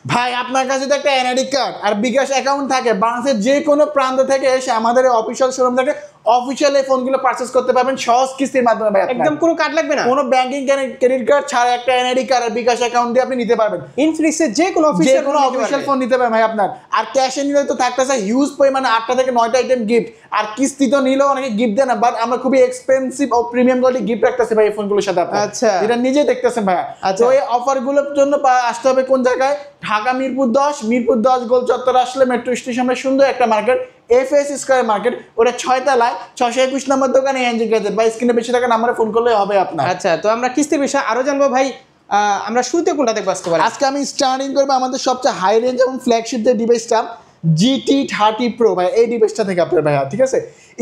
ভাই আপনার কাছে যদি একটা এনআইডি কার্ড আর বিকাশ অ্যাকাউন্ট থাকে, বাংলাদেশের যে কোনো প্রান্ত থেকে এসে আমাদের অফিসিয়াল শোরুম থেকে অফিসিয়াল এই ফোনগুলো পারচেজ করতে পারবেন সহজ কিস্তির মাধ্যমে। ভাই একদম কোনো কার্ড লাগবে না, কোনো ব্যাংকিং ক্রেডিট কার্ড ছাড়া একটা এনআইডি কার্ড আর বিকাশ অ্যাকাউন্ট দিয়ে আপনি নিতে পারবেন। ইনফিনিক্সের যে কোনো অফিসিয়াল ফোন নিতে পারবেন ভাই আপনার। আর ক্যাশে নিলে তো থাকতেছে হিউজ পরিমাণে 8টা থেকে 9টা আইটেম গিফট, আর কিস্তি তো নিলেও অনেকে গিফট দেয় না, বাট আমরা খুবই এক্সপেন্সিভ ও প্রিমিয়াম কোয়ালিটি গিফট রাখতেছি ভাই এই ফোনগুলোর সাথে আপনার। আচ্ছা, এটা নিজে দেখতেছেন ভাই। তো এই অফারগুলোর জন্য আসতে হবে কোন জায়গায়? ঢাকা মিরপুর 10 গোল চত্বর আসলে মেট্রো স্টেশনের সুন্দর একটা মার্কেট, এফএস স্কয়ার মার্কেট, ওটা 6 তলায় 621 নম্বর দোকানে এনজি গ্যাজেট। বা স্ক্রিনে বেশি টাকা নাম্বারে ফোন করলে হবে আপনার। আচ্ছা, তো আমরা কিস্তির বিষয়ে আরো জানবো ভাই। আমরা শুরুতে কোনটা দেখবো আজকে আমি স্টার্টিং করবো আমাদের সবচেয়ে হাই রেঞ্জ এবং ফ্ল্যাগশিপ যে ডিভাইসটা GT30 Pro ভাই, এই ডিভাইসটা থেকে আপনার ভাইয়া, ঠিক আছে?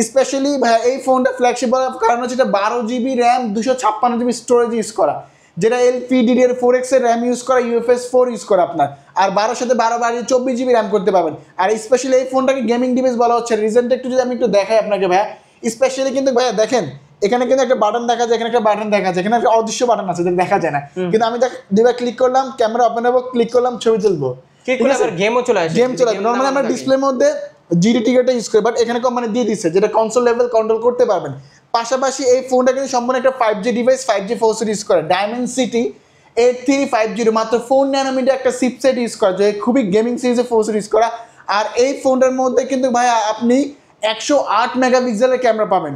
স্পেশালি ভাইয়া এই ফোনটা ফ্ল্যাগশিপ বলার কারণ হচ্ছে এটা 12GB RAM 256GB storage use করা, যেটা LPDDR4X এর র্যাম ইউজ করা, UFS 4 ইউজ করা আপনার। আর 12 সাথে 12 বাড়িয়ে 24GB র্যাম করতে পারবেন। আর স্পেশালি এই ফোনটাকে গেমিং ডিভাইস বলা হচ্ছে। রিজনটা একটু যদি আমি একটু দেখাই আপনাকে ভাইয়া, স্পেশালি কিন্তু ভাইয়া দেখেন এখানে কিন্তু একটা বাটন দেখা যায়, এখানে একটা বাটন দেখা যায়, এখানে একটা অদৃশ্য বাটন আছে যেটা দেখা যায় না, কিন্তু আমি দুইবার ক্লিক করলাম, ক্যামেরা ওপেন হবে, ক্লিক করলাম, ছবি তুলবো, গেমও চলে আসে। গেম চলে আসবে। নরমালি আমরা ডিসপ্লের মধ্যে জিডি টিকেটটা ইউজ করি, বাট এখানে কোম্পানি দিয়ে দিচ্ছে যেটা কনসোল লেভেল কন্ট্রোল করতে পারবেন। পাশাপাশি এই ফোনটা কিন্তু সম্পূর্ণ একটা 5G device, 5G force use করে, Dimensity 8350 মাত্র 4 ন্যানোমিটার একটা চিপসেট ইউজ করা, যে খুবই গেমিং সিরিজে ফোর্স ইউজ করা। আর এই ফোনটার মধ্যে কিন্তু ভাই আপনি 108 মেগাপিক্সেলের ক্যামেরা পাবেন,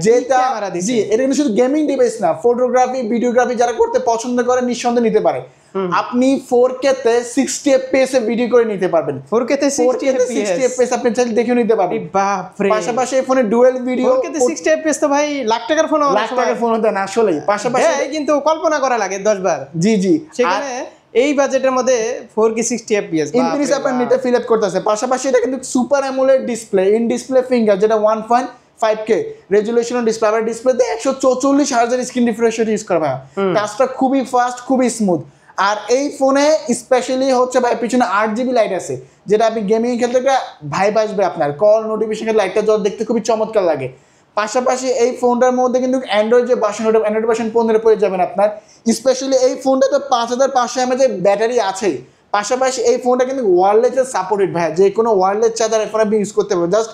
যেটা জি এটা কিন্তু শুধু গেমিং ডিভাইস না, ফটোগ্রাফি ভিডিওগ্রাফি যারা করতে পছন্দ করে নিঃসন্দেহে নিতে পারে। আপনি 4K তে 60 FPS এ ভিডিও করে নিতে পারবেন। 4K তে 60 FPS আপনি চাইলে দেখে নিতে পারবেন। বাপ রে, পাশাপাশি এই ফোনে ডুয়াল ভিডিও। 4K তে 60 FPS তো ভাই লাখ টাকার ফোন, লাখ টাকার ফোন হতে না আসলেই। পাশাপাশি কিন্তু কল্পনা করা লাগে 10 বার। জি জি, সেখানে এই বাজেটের মধ্যে 4K 60 FPS ইনফিনিক্স আপনার নেটে ফিল আপ করতেছে। পাশাপাশি এটা কিন্তু super amoled display, in display finger, যেটা 1.5K রেজুলেশনের ডিসপ্লে। আবার ডিসপ্লেতে 144 হার্জের স্ক্রিন রিফ্রেশ রেট ইউজ করা ভাই, কাজটা খুবই ফাস্ট, খুবই স্মুথ। আর এই ফোনে স্পেশালি হচ্ছে ভাই পিছনে 8GB লাইট আছে, যেটা আপনি গেমিং খেলতে একটা ভাইব আসবে আপনার, কল নোটিফিকেশন লাইটটা যত দেখতে খুবই চমৎকার লাগে। পাশাপাশি এই ফোনটার মধ্যে কিন্তু অ্যান্ড্রয়েড যে ভার্সন, ওটা অ্যান্ড্রয়েড ভার্সন 15 পেয়ে যাবেন আপনার। স্পেশালি এই ফোনটাতে 5500 mAh ব্যাটারি আছেই। পাশাপাশি এই ফোনটা কিন্তু ওয়্যারলেসে সাপোর্টেড ভাই, যে কোনো ওয়্যারলেস চার্জার ফোন আপনি ইউজ করতে পারবেন। জাস্ট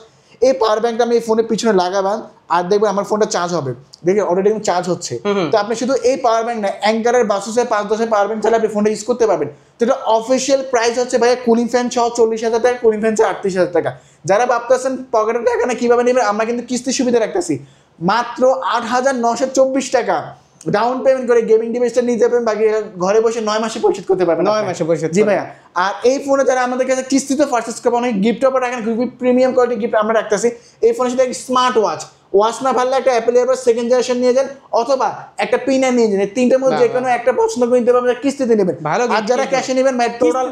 এই পাওয়ার ব্যাংকটা আমি এই ফোনের পিছনে লাগাবেন আর দেখবেন আমার ফোনটা চার্জ হবে, দেখে অলরেডি কিন্তু চার্জ হচ্ছে। তো আপনি শুধু এই পাওয়ার ব্যাংক না, অ্যাঙ্কারের 510 পাওয়ার ব্যাংক চাইলে আপনি ফোনটা ইউজ করতে পারবেন। তো এটা অফিসিয়াল প্রাইস হচ্ছে ভাই কুলিং ফ্যান সহ 40,000 টাকা, কুলিং ফ্যান সহ 38,000 টাকা। যারা ভাবতেছেন পকেটের টাকা না কিভাবে নেবেন, আমরা কিন্তু কিস্তির সুবিধা রাখতেছি। মাত্র 8,924 টাকা ডাউন পেমেন্ট করে গেমিং ডিভাইসটা নিয়ে যাবেন, বাকি ঘরে বসে 9 মাসে পরিশোধ করতে পারবেন। 9 মাসে পরিশোধ, জি ভাইয়া। আর এই ফোনে যারা আমাদের কাছে কিস্তিতে পারচেজ করবে, অনেক গিফট অফার রাখেন, খুবই প্রিমিয়াম কোয়ালিটি গিফট আমরা রাখতেছি। এই ফোনের সাথে স্মার্ট ওয়াচ না পারলে একটা অ্যাপেল এয়ারবাড সেকেন্ড জেনারেশন নিয়ে যান, অথবা একটা পিনার নিয়ে যান। তিনটার মধ্যে যে কোনো একটা পছন্দ করে নিতে পারবেন, কিস্তিতে নেবেন। আর যারা ক্যাশে নেবেন ভাই, টোটাল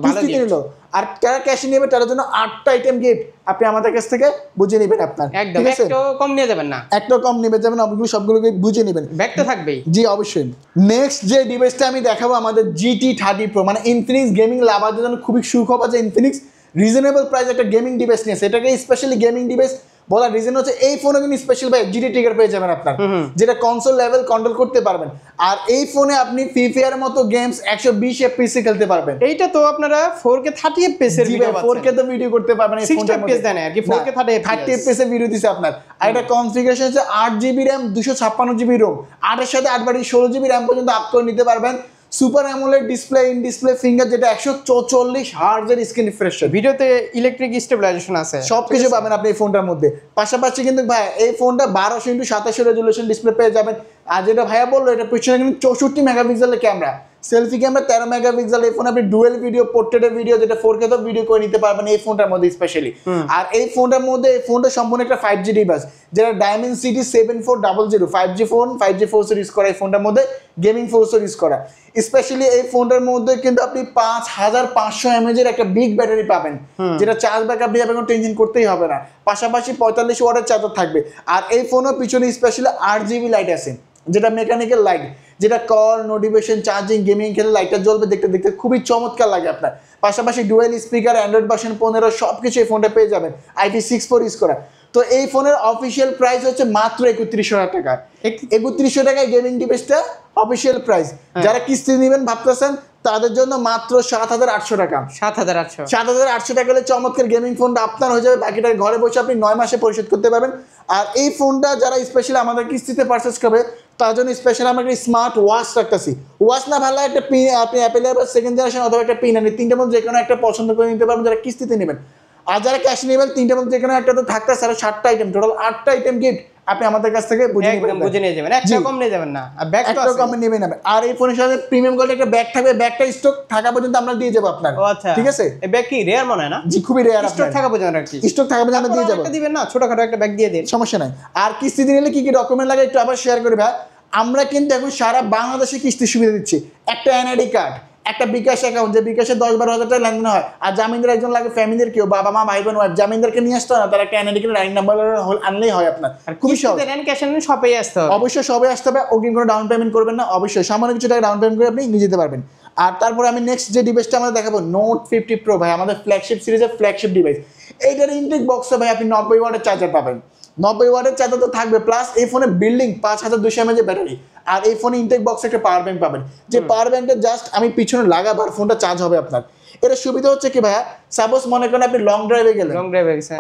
কিস্তিতে নিলো। আর যারা ক্যাশে নেবে তাদের জন্য 8টা আইটেম গিফট আপনি আমাদের কাছ থেকে বুঝে নেবেন আপনার, একদম একটু কম নিয়ে যাবেন না, একটু কম নিয়ে যাবেন, ওগুলো সবগুলোকে বুঝে নেবেন, ব্যাগটা থাকবেই। জি অবশ্যই। নেক্সট যে ডিভাইসটা আমি দেখাবো আমাদের GT30 Pro, মানে ইনফিনিক্স গেমিং লাভারদের জন্য খুবই সুখবর যে ইনফিনিক্স রিজনেবল প্রাইস একটা গেমিং ডিভাইস নিয়েছে। এটাকে স্পেশালি গেমিং ডিভাইস বলার রিজন হচ্ছে এই ফোনে কিন্তু স্পেশাল ভাই জিডি ট্রিগার পেয়ে যাবেন আপনার, যেটা কনসোল লেভেল কন্ট্রোল করতে পারবেন। আর এই ফোনে আপনি ফ্রি ফায়ারের মতো গেমস 120 FPS খেলতে পারবেন। এইটা তো আপনারা 4K 30 FPS এর ভিডিও পাচ্ছেন, 4K তে ভিডিও করতে পারবেন এই ফোনটার মধ্যে। 60 FPS দেন আর কি 4K 30 FPS এর ভিডিও দিছে আপনার। আর এটা কনফিগারেশন হচ্ছে 8GB RAM 256GB ROM, 8 এর সাথে 8 বাড়ি 16GB RAM পর্যন্ত আপ করে নিতে পারবেন। Super amoled display, in display finger, যেটা 144 হার্জের স্ক্রিন রিফ্রেশ রেট, ভিডিওতে ইলেকট্রিক স্টেবিলাইজেশন আছে, সবকিছু পাবেন আপনি এই ফোনটার মধ্যে। পাশাপাশি কিন্তু ভাই এই ফোনটা 1200x2700 রেজুলেশন ডিসপ্লে পেয়ে যাবেন। আর যেটা ভাইয়া বললো, এটা পিছনে কিন্তু 64 মেগাপিক্সেলের ক্যামেরা, সেলফি ক্যামেরা 13 মেগাপিক্সেল। এই ফোনে আপনি ডুয়েল ভিডিও, পোর্ট্রেটের ভিডিও, যেটা 4K তো ভিডিও করে নিতে পারবেন এই ফোনটার মধ্যে স্পেশালি। আর এই ফোনটার মধ্যে এই ফোনটা সম্পূর্ণ একটা 5G ডিভাইস, যেটা Dimensity 7400 5G phone, 5G force use করা এই ফোনটার মধ্যে, গেমিং ফোর্স ইউজ করা। স্পেশালি এই ফোনটার মধ্যে কিন্তু আপনি 5500 mAh এর একটা বিগ ব্যাটারি পাবেন, যেটা চার্জ ব্যাকআপ দিয়ে কোনো টেনশন করতেই হবে না। পাশাপাশি 45 ওয়াটের চার্জার থাকবে। আর এই ফোনের পিছনে স্পেশালি 8GB লাইট আছে, যেটা মেকানিক্যাল লাইট, যেটা কল নোটিফিকেশন চার্জিং গেমিং খেলে লাইটটা জ্বলবে, দেখতে দেখতে খুবই চমৎকার লাগে আপনার। পাশাপাশি ডুয়েল স্পিকার, অ্যান্ড্রয়েড ভার্সন 15 সবকিছু এই ফোনটা পেয়ে যাবেন, IP64 ইউজ করা। তো এই ফোনের অফিসিয়াল প্রাইস হচ্ছে মাত্র 31,000 টাকা। 31,000 টাকায় গেমিং ডিভাইসটা অফিসিয়াল প্রাইস। যারা কিস্তি নেবেন ভাবতেছেন তাদের জন্য মাত্র 7,800 টাকা। 7,800 7,800 টাকা হলে চমৎকার গেমিং ফোনটা আপনার হয়ে যাবে, বাকিটা ঘরে বসে আপনি 9 মাসে পরিশোধ করতে পারবেন। আর এই ফোনটা যারা স্পেশালি আমাদের কিস্তিতে পারচেস করবে তার জন্য স্পেশাল আমরা একটা স্মার্ট ওয়াচ রাখতেছি। ওয়াচ না ভালো একটা পিন, আপনি অ্যাপেল এয়ারবাডস সেকেন্ড জেনারেশন অথবা একটা পিন আনি, তিনটার মধ্যে যে কোনো একটা পছন্দ করে নিতে পারবেন যারা কিস্তিতে নেবেন। আর যারা ক্যাশ নেবেন তিনটার মধ্যে যে কোনো একটা তো থাকতেছে, আর 7টা আইটেম, টোটাল 8টা আইটেম গিফট আপনি আমাদের কাছ থেকে বুঝে নিয়ে যাবেন, একটা কম নিয়ে যাবেন না, আর ব্যাগ তো একটা আছে। কম নেবেন না। আর এই ফোনের সাথে প্রিমিয়াম কোয়ালিটির একটা ব্যাগ থাকবে, ব্যাগটা স্টক থাকা পর্যন্ত আমরা দিয়ে যাবো আপনার। ও আচ্ছা, ঠিক আছে, এই ব্যাগ কি রেয়ার মনে হয় না? জি খুবই রেয়ার, স্টক থাকা পর্যন্ত রাখছি, স্টক থাকা পর্যন্ত আমরা দিয়ে যাবো। একটা দিবেন না, ছোটখাটো একটা ব্যাগ দিয়ে দিন, সমস্যা নাই। আর কিস্তিতে নিলে কি কি ডকুমেন্ট লাগে একটু আবার শেয়ার করি ভাই। আমরা কিন্তু এখন সারা বাংলাদেশে কিস্তির সুবিধা দিচ্ছি। একটা এনআইডি কার্ড, একটা বিকাশ অ্যাকাউন্ট, যে বিকাশে 10-12 হাজার টাকা লেনদেন হয়, আর জামিনদার একজন লাগে ফ্যামিলির, কেউ বাবা মা ভাই বোন ওয়াইফ, জামিনদারকে নিয়ে আসতে হয় না, তার একটা এনআইডি কার্ড রাইট নাম্বার আনলেই হয় আপনার। খুবই সহজ। ক্যাশ অন সবাই আসতে হবে, অবশ্যই সবাই আসতে হবে, অগ্রিম কোনো ডাউন পেমেন্ট করবেন না, অবশ্যই সামান্য কিছু টাকা ডাউন পেমেন্ট করে আপনি নিয়ে যেতে পারবেন। আর তারপরে আমি নেক্সট যে ডিভাইসটা আমাদের দেখাবো নোট 50 প্রো ভাই, আমাদের ফ্ল্যাগশিপ সিরিজের ফ্ল্যাগশিপ ডিভাইস। এইটার ইনটেক বক্সে ভাই আপনি 90 ওয়াটের চার্জার পাবেন। 90 ওয়াটের চার্জার তো থাকবে, প্লাস এই ফোনে বিল্ডিং 5200 mAh ব্যাটারি। আর এই ফোনে ইনটেক বক্সে একটা পাওয়ার ব্যাংক পাবেন, যে পাওয়ার ব্যাংকটা জাস্ট আমি পিছনে লাগাবো আর ফোনটা চার্জ হবে আপনার। এটা সুবিধা হচ্ছে কি ভাইয়া, সাপোজ মনে করেন আপনি লং ড্রাইভে গেলেন,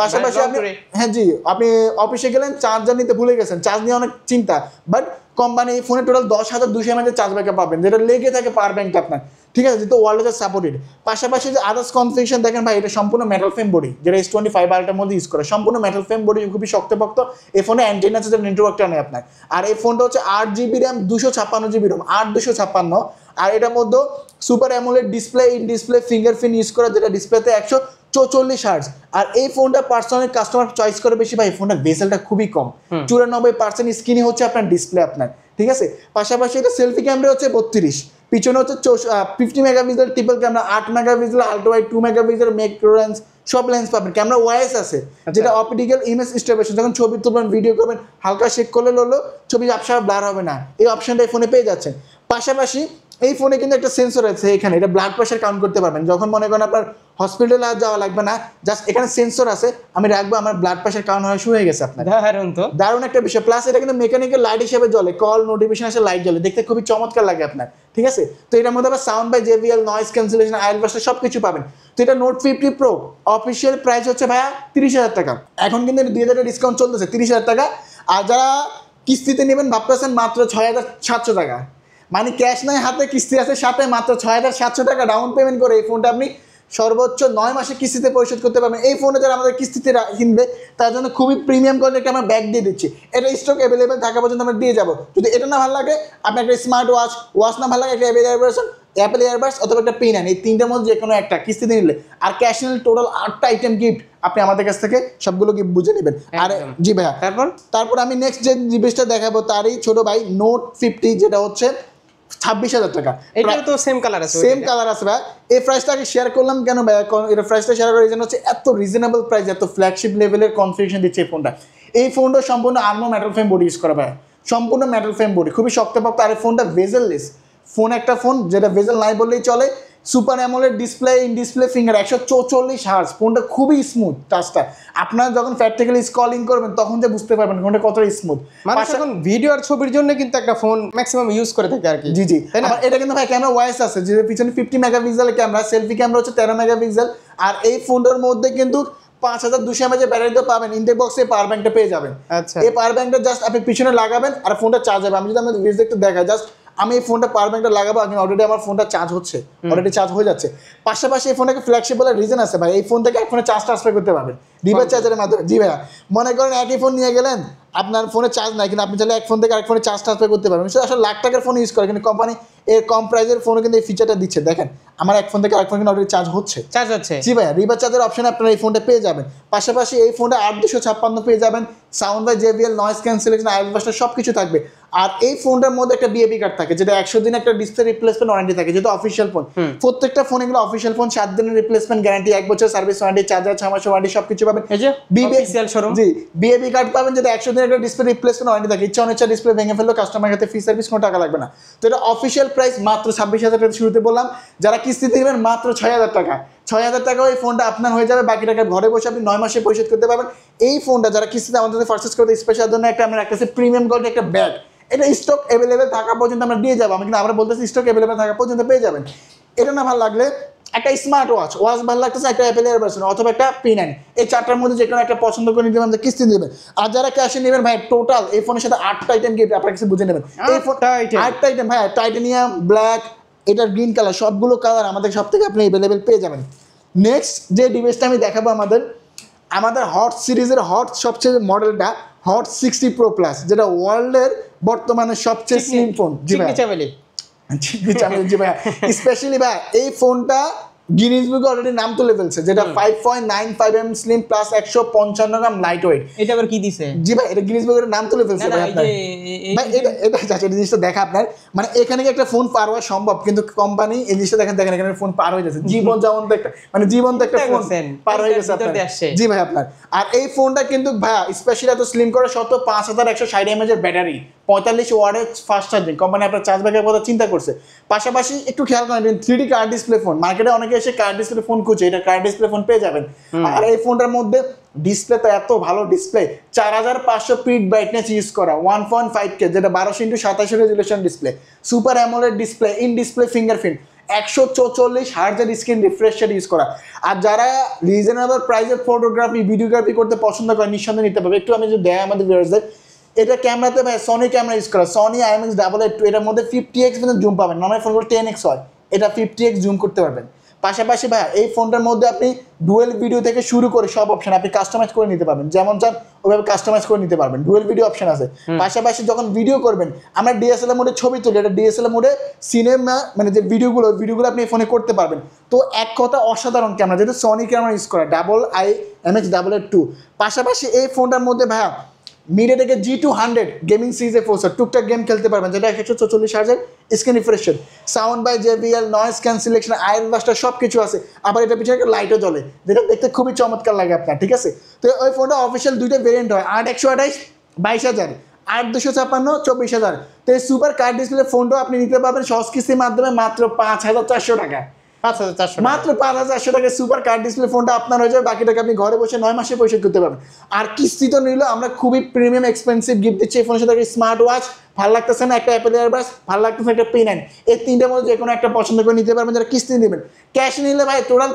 পাশাপাশি আপনি হ্যাঁ জি আপনি অফিসে গেলেন, চার্জার নিতে ভুলে গেছেন, চার্জ নিয়ে অনেক চিন্তা, বাট কোম্পানি এই ফোনে টোটাল 10,200 mAh চার্জ ব্যাকআপ পাবেন, যেটা লেগে থাকে পাওয়ার ব্যাংকটা আপনার। ঠিক আছে, যেহেতু ওয়ার্ল্ড সাপোর্টেড। পাশাপাশি যে আদার্স কনফিগারেশন দেখেন ভাই, এটা সম্পূর্ণ মেটাল ফ্রেম বডি, যেটা S25 আলট্রার মধ্যে ইউজ করে, সম্পূর্ণ মেটাল ফ্রেম বডি, খুবই শক্তপোক্ত। এই ফোনে অ্যান্টেনা আছে, যেটা নেটওয়ার্কটা নেই আপনার। আর এই ফোনটা হচ্ছে 8GB র্যাম, 256GB রোম, 8/256। আর এটার মধ্যে super amoled display, in display fingerprint use করা, যেটা ডিসপ্লেতে 144 হার্টজ। আর এই ফোনটা পার্সোনালি কাস্টমার চয়েস করে বেশি ভাই, এই ফোনটা বেজেলটা খুবই কম, 94% স্ক্রিনই হচ্ছে আপনার ডিসপ্লে আপনার। ঠিক আছে, পাশাপাশি এটা সেলফি ক্যামেরা হচ্ছে 32, পিছনে হচ্ছে 50 megapixel triple camera, 8 megapixel ultra wide, 2 megapixel macro lens, সব লেন্স পাবেন। ক্যামেরা ওয়াইস আছে, যেটা অপটিক্যাল ইমেজ স্টেবিলাইজেশন, যখন ছবি তুলবেন ভিডিও করবেন হালকা শেক করলে হলো ছবি আপসা ব্লার হবে না, এই অপশনটা এই ফোনে পেয়ে যাচ্ছেন। পাশাপাশি এই ফোনে কিন্তু একটা সেন্সর আছে এখানে, এটা ব্লাড প্রেশার কাউন্ট করতে পারবেন। যখন মনে করেন আপনার হসপিটালে আর যাওয়া লাগবে না, জাস্ট এখানে সেন্সর আছে, আমি রাখবো, আমার ব্লাড প্রেশার কাউন্ট হওয়া শুরু হয়ে গেছে আপনার। দারুণ একটা বিষয়। প্লাস এটা কিন্তু মেকানিক্যাল লাইট হিসেবে জ্বলে, কল নোটিফিকেশন আসে লাইট জ্বলে, দেখতে খুবই চমৎকার লাগে আপনার। ঠিক আছে, তো এটার মধ্যে আবার sound by JBL, noise cancellation, আইএলবাস্টার সব কিছু পাবেন। তো এটা নোট 50 প্রো অফিসিয়াল প্রাইস হচ্ছে ভাইয়া 30,000 টাকা। এখন কিন্তু 2,000 ডিসকাউন্ট চলতেছে, 30,000 টাকা। আর যারা কিস্তিতে নেবেন ভাবতেছেন মাত্র 6,700 টাকা, মানে ক্যাশ নাই হাতে, কিস্তি আছে সাথে, মাত্র 6,700 টাকা ডাউন পেমেন্ট করে এই ফোনটা আপনি সর্বোচ্চ 9 মাসে কিস্তিতে পরিশোধ করতে পারবেন। এই ফোনে যারা আমাদের কিস্তিতে কিনবে তার জন্য খুবই প্রিমিয়াম কোয়ালিটির আমরা ব্যাগ দিয়ে দিচ্ছি। এটা স্টক অ্যাভেলেবেল থাকা পর্যন্ত আমরা দিয়ে যাবো। যদি এটা না ভালো লাগে, আপনার একটা স্মার্ট ওয়াচ না ভালো লাগে, একটা অ্যাপেল এয়ারবাডস অথবা একটা পিন আন, এই তিনটার মধ্যে যে কোনো একটা কিস্তিতে নিলে, আর ক্যাশ নিলে টোটাল 8টা আইটেম গিফট আপনি আমাদের কাছ থেকে সবগুলো গিফট বুঝে নেবেন। আর জি ভাইয়া, তারপর আমি নেক্সট যে ডিভাইসটা দেখাবো তারই ছোট ভাই নোট 50, যেটা হচ্ছে 26,000 টাকা। এটা তো সেম কালার আছে, সেম কালার আছে ভাই। এই প্রাইসটাকে শেয়ার করলাম কেন ভাই, এটা প্রাইসটা শেয়ার করার রিজন হচ্ছে এত রিজনেবল প্রাইস, এত ফ্ল্যাগশিপ লেভেলের কনফিগারেশন দিচ্ছে এই ফোনটা। এই ফোনটা সম্পূর্ণ আর্মো মেটাল ফ্রেম বডি ইউজ করা ভাই, সম্পূর্ণ মেটাল ফ্রেম বডি, খুবই শক্তপোক্ত। আর এই ফোনটা ভেজেললেস ফোন, একটা ফোন যেটা ভেজেল নাই বললেই চলে। Super amoled display, in display finger, 144 hertz, ফোনটা খুবই স্মুথ টাচটা। আপনারা যখন প্র্যাকটিক্যালি স্ক্রলিং করবেন তখন যে বুঝতে পারবেন ফোনটা কতটা স্মুথ। মানুষ এখন ভিডিও আর ছবির জন্য কিন্তু একটা ফোন ম্যাক্সিমাম ইউজ করে থাকে আর কি। জি জি, এটা কিন্তু ভাই ক্যামেরা ওয়াইস আছে, যে পিছনে 50 মেগাপিক্সেল ক্যামেরা, সেলফি ক্যামেরা হচ্ছে 13 মেগাপিক্সেল। আর এই ফোনটার মধ্যে কিন্তু 5200 mAh ব্যাটারি তো পাবেন, ইনটেক বক্সে পাওয়ার ব্যাংকটা পেয়ে যাবেন। আচ্ছা, এই পাওয়ার ব্যাংকটা জাস্ট আপনি পিছনে লাগাবেন আর ফোনটা চার্জ হবে। আমি যদি আমাদের ভিডিও একটু দেখাই, জাস্ট আমি এই ফোনটা পাওয়ার ব্যাংকটা লাগাবো, আমি অলরেডি আমার ফোনটা চার্জ হচ্ছে, অলরেডি চার্জ হয়ে যাচ্ছে। পাশাপাশি এই ফোনটাকে ফ্ল্যাগশিপ বলার রিজন আছে ভাই, এই ফোন থেকে এক ফোনে চার্জ ট্রান্সফার করতে পারবেন রিভার্স চার্জারের মাধ্যমে। জি ভাইয়া, মনে করেন একই ফোন নিয়ে গেলেন, আপনার ফোনে চার্জ নাই, কিন্তু আপনি চাইলে এক ফোন থেকে আরেক ফোনে চার্জ ট্রান্সফার করতে পারবেন। সেটা আসলে লাখ টাকার ফোন ইউজ করে, কিন্তু কোম্পানি এর কম প্রাইসের ফোনে কিন্তু এই ফিচারটা দিচ্ছে। দেখেন আমার এক ফোন থেকে আরেক ফোন কিন্তু অলরেডি চার্জ হচ্ছে। জি ভাইয়া, রিভার্স চার্জের অপশন আপনারা এই ফোনটা পেয়ে যাবেন। পাশাপাশি এই ফোনটা 8/256 পেয়ে যাবেন, sound by JBL, noise cancellation, আইএলবাস্টার সব কিছু থাকবে। আর এই ফোনটার মধ্যে একটা বিএপি কার্ড থাকে, যেটা 100 দিন একটা ডিসপ্লে রিপ্লেসমেন্ট ওয়ারেন্টি থাকে, যেটা অফিসিয়াল ফোন। প্রত্যেকটা ফোন এগুলো অফিসিয়াল ফোন, 7 দিনের রিপ্লেসমেন্ট গ্যারান্টি, 1 বছর সার্ভিস ওয়ারেন্টি, চার্জার 6 মাসের ওয়ারেন্টি, সবকিছু পাবেন। জি, বিএপি কার্ড পাবেন, যেটা 100 দিনের একটা ডিসপ্লে রিপ্লেসমেন্ট ওয়ারেন্টি থাকে, ইচ্ছা অনিচ্ছা ডিসপ্লে ভেঙে ফেললো কাস্টমার কাছে ফ্রি সার্ভিস, কোনো টাকা লাগবে না। তো এটা অফিসিয়াল প্রাইস মাত্র 26,000 টাকা। শুরুতে বললাম যারা কিস্তিতে নেবেন মাত্র 6,000 টাকা। 6,000 টাকা এই ফোনটা আপনার হয়ে যাবে, বাকি টাকা ঘরে বসে আপনি 9 মাসে পরিশোধ করতে পারবেন। এই ফোনটা যারা কিস্তিতে আমাদের পারচেজ করতে স্পেশাল জন্য একটা আমরা একটা প্রিমিয়াম কোয়ালিটি একটা ব্যাগ, এটা স্টক অ্যাভেলেবেল থাকা পর্যন্ত আমরা দিয়ে যাবো। আমি কিন্তু আমরা বলতেছি স্টক অ্যাভেলেবেল থাকা পর্যন্ত পেয়ে যাবেন। এটা না ভালো লাগলে একটা স্মার্ট ওয়াচ ভালো লাগতেছে, একটা অ্যাপেল এয়ারবাস অথবা একটা P9, এই চারটার মধ্যে যে কোনো একটা পছন্দ করে নিতে পারেন, কিস্তি নেবেন। আর যারা ক্যাশে নেবেন ভাই, টোটাল এই ফোনের সাথে 8টা আইটেম গিফট আপনার কাছে বুঝে নেবেন। এই ফোন 8টা আইটেম ভাই, টাইটানিয়াম, ব্ল্যাক, এটার গ্রিন কালার, সবগুলো কালার আমাদের সব থেকে আপনি অ্যাভেলেবেল পেয়ে যাবেন। নেক্সট যে ডিভাইসটা আমি দেখাবো আমাদের হট সিরিজের সবচেয়ে মডেলটা হট 60 Pro Plus, যেটা ওয়ার্ল্ডের বর্তমানে সবচেয়ে স্লিম ফোন। জি ভাই, জি ভাই, স্পেশালি ভাই এই ফোনটা গিনিস বুকে অলরেডি নাম তুলে ফেলছে, যেটা 5.95 স্লিম প্লাস 155 গ্রাম লাইট ওয়েট। এটা আবার কি দিছে? জি ভাই, এটা গিনিস বুকের নাম তুলে ফেলছে ভাই। আপনার ভাই এটা যাচ্ছে জিনিসটা দেখা আপনার, মানে এখানে কি একটা ফোন পার হওয়া সম্ভব, কিন্তু কোম্পানি এই জিনিসটা দেখেন এখানে ফোন পার হয়ে যাচ্ছে, জীবন্ত একটা মানে জীবন্ত একটা ফোন পার হয়ে গেছে আপনার। জি ভাই আপনার, আর এই ফোনটা কিন্তু ভাই স্পেশালি এত স্লিম করে সত্ত্বেও 5160 mAh এর ব্যাটারি, 45 ওয়াটের ফাস্ট চার্জিং, কোম্পানি আপনার চার্জ ব্যাকের কথা চিন্তা করছে। পাশাপাশি একটু খেয়াল করেন 3D কার্ড ডিসপ্লে ফোন, মার্কেটে অনেকে এসে কার্ড ডিসপ্লে ফোন খুঁজছে, এটা কার্ড ডিসপ্লে ফোন পেয়ে যাবেন। আর এই ফোনটার মধ্যে ডিসপ্লে তো এত ভালো ডিসপ্লে, 4500 পিট ব্রাইটনেস ইউজ করা, 1.5K যেটা 12x27 resolution display, super amoled display, in display fingerprint, 144 হার্টজের স্ক্রিন রিফ্রেশ রেট ইউজ করা। আর যারা রিজনেবল প্রাইসে ফটোগ্রাফি ভিডিওগ্রাফি করতে পছন্দ করে নিঃসন্দেহে নিতে পারবে। একটু আমি যদি দেয় আমাদের ভিউয়ার্সদের, এটা ক্যামেরাতে ভাই সনি ক্যামেরা ইউজ করা, সনি IMX882, এটার মধ্যে 50x পর্যন্ত জুম পাবেন, নর্মাল ফোনগুলো 10x হয়, এটা 50x জুম করতে পারবেন। পাশাপাশি ভাই এই ফোনটার মধ্যে আপনি ডুয়েল ভিডিও থেকে শুরু করে সব অপশন আপনি কাস্টমাইজ করে নিতে পারবেন, যেমন চান ওইভাবে কাস্টমাইজ করে নিতে পারবেন, ডুয়েল ভিডিও অপশন আছে। পাশাপাশি যখন ভিডিও করবেন, আমরা DSLR মোডে ছবি তুলি, এটা DSLR মোডে সিনেমা মানে যে ভিডিওগুলো আপনি ফোনে করতে পারবেন। তো এক কথা অসাধারণ ক্যামেরা, যেহেতু সনি ক্যামেরা ইউজ করা, IMX882। পাশাপাশি এই ফোনটার মধ্যে ভাইয়া মিডিয়াটেকের G200 গেমিং সিরিজের প্রসেসর, টুকটাক গেম খেলতে পারবেন, যেটা 144 হার্টজের screen refresh rate, sound by JBL, noise cancellation, iron buster সব কিছু আছে। আবার এটা পিছনে একটা লাইটও জ্বলে, যেটা দেখতে খুবই চমৎকার লাগে আপনার, ঠিক আছে। তো ওই ফোনটা অফিসিয়াল দুইটা ভেরিয়েন্ট হয়, 8128 22,000, 8256 24,000। তো এই সুপার কার্ড ডিসপ্লে ফোনটাও আপনি নিতে পারবেন সহজ কিস্তির মাধ্যমে মাত্র 5400 টাকা, 5400, মাত্র 5400 টাকা সুপার কার্ড ডিসপ্লে ফোনটা আপনার হয়ে যাবে। বাকি টাকা আপনি ঘরে বসে 9 মাসে পরিশোধ করতে পারবেন। আর কিস্তি তো নিলে আমরা খুবই প্রিমিয়াম এক্সপেন্সিভ গিফট দিচ্ছি এই ফোনের সাথে, একটা স্মার্ট ওয়াচ ভালো লাগতেছে না, একটা অ্যাপেল এয়ারবাস ভালো লাগতেছে, একটা P9, এই তিনটের মধ্যে যে কোনো একটা পছন্দ করে নিতে পারবেন যারা কিস্তি নেবেন। ক্যাশ নিলে ভাই টোটাল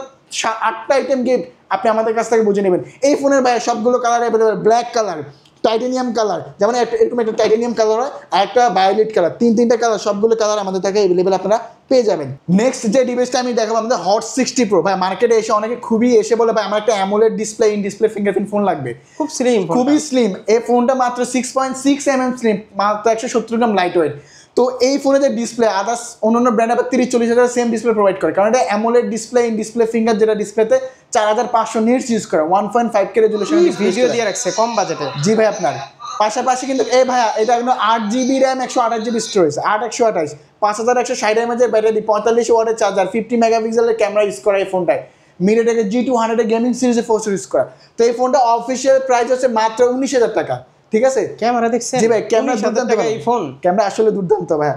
8টা আইটেম গিফট আপনি আমাদের কাছ থেকে বুঝে নেবেন। এই ফোনের ভাই সবগুলো colour available, black colour, titanium colour, যেমন এরকম একটা টাইটানিয়াম কালার হয়, আর একটা ভায়োলেট কালার, তিনটা কালার, সবগুলো কালার আমাদের থেকে অ্যাভেলেবেল আপনারা পেয়ে যাবেন। নেক্সট যে ডিভাইসটা আমি দেখাবো আমাদের হট 60 Pro। ভাই মার্কেটে এসে অনেকে খুবই এসে বলে ভাই আমার একটা AMOLED display, in display fingerprint phone লাগবে, খুব স্লিম, খুবই স্লিম। এই ফোনটা মাত্র 6.6 mm স্লিম, মাত্র 170 গ্রাম লাইট ওয়েট। তো এই ফোনে যে ডিসপ্লে আদার্স অন্যান্য ব্র্যান্ড আবার 30-40 হাজার সেম ডিসপ্লে প্রোভাইড করে, কারণ এটা AMOLED display, in display finger, যেটা ডিসপ্লেতে 4500 নিটস ইউজ করে, 1.5K রেজুলেশন ভিডিও দিয়ে রাখছে কম বাজেটে। জি ভাই আপনার। পাশাপাশি কিন্তু এই ভাইয়া এটা কিন্তু 8GB RAM, 128GB storage, 8128, 5160 mAh এর ব্যাটারি, 45 ওয়াটের চার্জার, 50 মেগাপিক্সেলের ক্যামেরা ইউজ করা এই ফোনটায়, মিডিয়াটেকের G200 গেমিং সিরিজের প্রসেসর ইউজ করা। তো এই ফোনটা অফিসিয়াল প্রাইস হচ্ছে মাত্র 19,000 টাকা, ঠিক আছে। ক্যামেরা দেখছেন? জি ভাই, ক্যামেরা দুর্দান্ত এই ফোন, ক্যামেরা আসলে দুর্দান্ত ভাইয়া।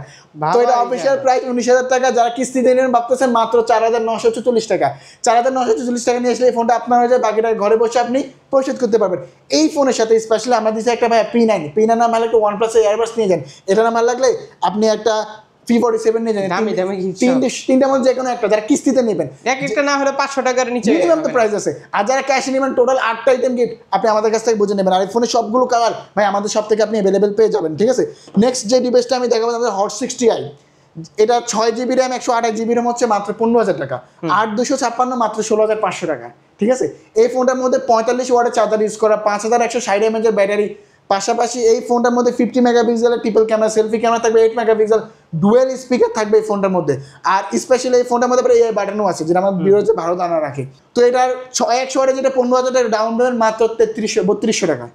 তো এটা অফিসিয়াল প্রাইস 19,000 টাকা। যারা কিস্তি দেবেন ভাবতেছেন মাত্র 4944 টাকা, 4944 টাকা নিয়ে আসলে এই ফোনটা আপনার হয়ে যায়, বাকিটা ঘরে বসে আপনি পরিশোধ করতে পারবেন। এই ফোনের সাথে স্পেশালি আমরা দিচ্ছি একটা ভাইয়া P9 না মারলে একটা OnePlus এয়ারবাস নিয়ে যান, এটা না মার লাগলে আপনি একটা P47 নিয়ে যান, তিনটা মধ্যে যে কোনো একটা, যারা কিস্তিতে নেবেন, এক একটা না হলে 500 টাকার নিচে মিনিমাম তো প্রাইস আছে। আর যারা ক্যাশে নেবেন টোটাল 8টা আইটেম গিফট আপনি আমাদের কাছ থেকে বুঝে নেবেন। আর এই ফোনের সবগুলো কালার ভাই আমাদের সব থেকে আপনি অ্যাভেলেবেল পেয়ে যাবেন, ঠিক আছে। নেক্সট যে ডিভাইসটা আমি দেখাবো আমাদের হট 60i, এটা 6GB র্যাম, 128GB র্যাম হচ্ছে মাত্র 15,000 টাকা, 8256 মাত্র 16,500 টাকা, ঠিক আছে। এই ফোনটার মধ্যে 45 ওয়াটের চার্জার ইউজ করা, 5160 mAh এর ব্যাটারি। পাশাপাশি এই ফোনটার মধ্যে 50 মেগাপিক্সেলের ট্রিপল ক্যামেরা, সেলফি ক্যামেরা থাকবে 8 মেগাপিক্সেল, ডুয়েল স্পিকার থাকবে এই ফোনটার মধ্যে। আর স্পেশালি এই ফোনটার মধ্যে এই বাটনও আছে, যেটা আমার ভিডিওতে ভালো দানা রাখে। তো এটার 100 ওয়াটের যেটা 15,000 টাকা ডাউন পেমেন্ট মাত্র 3200 টাকা,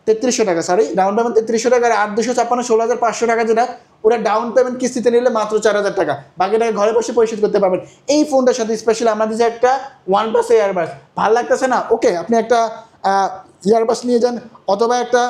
3300 টাকা, সরি ডাউন পেমেন্ট 3300 টাকা। আর 8256 16,500 টাকা যেটা, ওটা ডাউন পেমেন্ট কিস্তিতে নিলে মাত্র 4,000 টাকা, বাকি টাকা ঘরে বসে পরিশোধ করতে পারবেন। এই ফোনটার সাথে স্পেশালি আমাদের যে একটা OnePlus এয়ারবাস ভালো লাগতেছে না, ওকে আপনি একটা ইয়ারবাস নিয়ে যান অথবা একটা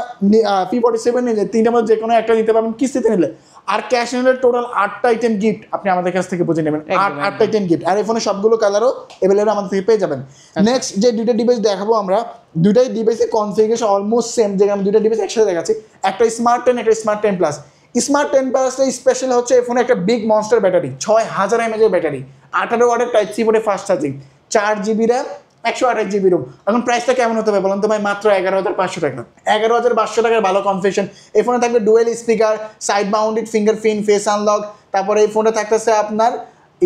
P47 নিয়ে যান, তিনটার মধ্যে যে কোনো একটা নিতে পারবেন কিস্তিতে নিলে। আর ক্যাশ নিলে টোটাল 8টা আইটেম গিফট আপনি আমাদের কাছ থেকে বুঝে নেবেন, 8টা আইটেম গিফট। আর এই ফোনের সবগুলো কালারও অ্যাভেলেবল আমাদের থেকে পেয়ে যাবেন। নেক্সট যে দুইটা ডিভাইস দেখাবো আমরা, দুইটাই ডিভাইসের কনফিগারেশন অলমোস্ট সেম, যে আমি দুইটা ডিভাইস একসাথে দেখাচ্ছি, একটা স্মার্ট 10 একটা স্মার্ট 10 প্লাস। স্মার্ট 10 প্লাসের স্পেশাল হচ্ছে এই ফোনে একটা বিগ মনস্টার ব্যাটারি 6000 mAh এর ব্যাটারি 18 ওয়াটের টাইপ সি পোর্টে fast charging 4GB RAM 128GB ROM. এখন প্রাইসটা কেমন হতে হবে বলুন তো ভাই? মাত্র 11500 টাকা। 11500 টাকার ভালো কনফিগারেশন। এই ফোনে থাকবে dual speaker, side mounted fingerprint, face unlock. তারপরে এই ফোনে থাকতেছে আপনার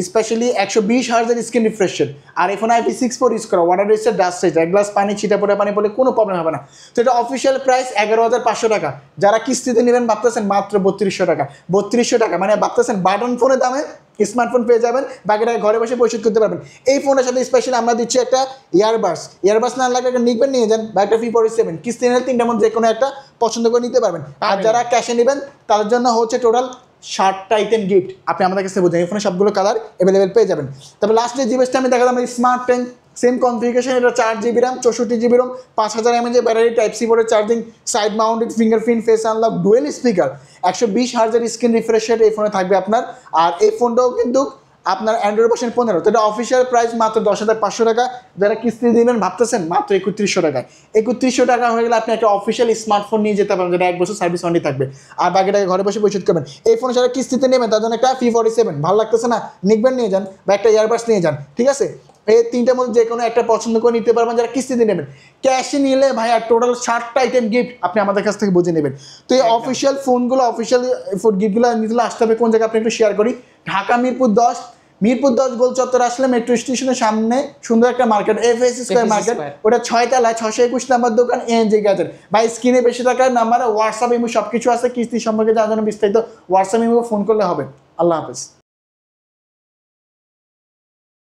স্পেশালি 120 হার্জের স্ক্রিন রিফ্রেশ রেট। আর এই ফোনে IP64 ইউজ করা, ওয়াটার রেজিস্টার, ডাস্ট রেজিস্টার, এক গ্লাস পানি ছিটা পড়ে পানি পড়লে কোনো প্রবলেম হবে না। তো এটা অফিসিয়াল প্রাইস 11500 টাকা। যারা কিস্তিতে নেবেন ভাবতেছেন মাত্র 3200 টাকা। 3200 টাকা মানে ভাবতেছেন বাটন ফোনের দামে স্মার্টফোন পেয়ে যাবেন, বাকিটা ঘরে বসে পরিশোধ করতে পারবেন। এই ফোনের সাথে স্পেশালি আমরা দিচ্ছি একটা ইয়ারবাস না লাগলে একটা নিকবেন নিয়ে যান বা একটা V47 কিস্তি নিলে 3টার মধ্যে যে কোনো একটা পছন্দ করে নিতে পারবেন। আর যারা ক্যাশে নেবেন তাদের জন্য হচ্ছে টোটাল 60টা আইটেম গিফট আপনি আমাদের কাছে বুঝেন। এই ফোনে সবগুলো কালার অ্যাভেলেবেল পেয়ে যাবেন। তবে লাস্ট যে জিনিসটা আমি দেখালাম স্মার্ট 10 সেম কনফিগারেশন, এটা 4GB RAM 64GB ROM 5000 mAh battery, type C পোর্টের charging, side mounted fingerprint, face unlock, dual speaker, 120 হার্জের স্ক্রিন রিফ্রেশ রেট এই ফোনে থাকবে আপনার। আর এই ফোনটাও কিন্তু আপনার অ্যান্ড্রয়েড ভার্সন 15। তো এটা অফিসিয়াল প্রাইস মাত্র 10,500 টাকা। যারা কিস্তি দিবেন ভাবতেছেন মাত্র 3100 টাকায়। 3100 টাকা হয়ে গেলে আপনি একটা অফিসিয়াল স্মার্টফোন নিয়ে যেতে পারবেন, যেটা 1 বছর সার্ভিস ওয়ারেন্টি থাকবে। আর বাকিটাকে ঘরে বসে পরিশোধ করবেন। এই ফোনে যারা কিস্তিতে নেবেন তার জন্য একটা V47 ভালো লাগতেছে না, নিকবেন নিয়ে যান বা একটা ইয়ারবাস নিয়ে যান, ঠিক আছে? এই 3টার মধ্যে যে কোনো একটা পছন্দ করে নিতে পারবেন যারা কিস্তিতে নেবেন। ক্যাশে নিলে ভাই আর টোটাল 60টা আইটেম গিফট আপনি আমাদের কাছ থেকে বুঝে নেবেন। তো এই অফিসিয়াল ফোনগুলো, অফিসিয়াল গিফটগুলো নিতে আসতে হবে কোন জায়গায় আপনি একটু শেয়ার করি। ঢাকা মিরপুর 10 গোল চত্বর আসলে মেট্রো স্টেশনের সামনে সুন্দর একটা মার্কেট, FS স্কয়ার মার্কেট, ওটা 6 তলায় 621 নাম্বার দোকান ANJ গ্যাজেট। বা স্ক্রিনে বেশি টাকার নাম্বারে হোয়াটসঅ্যাপ ইমো সব কিছু আছে। কিস্তি সম্পর্কে জানার জন্য বিস্তারিত হোয়াটসঅ্যাপ ইমো ফোন করলে হবে। আল্লাহ হাফেজ।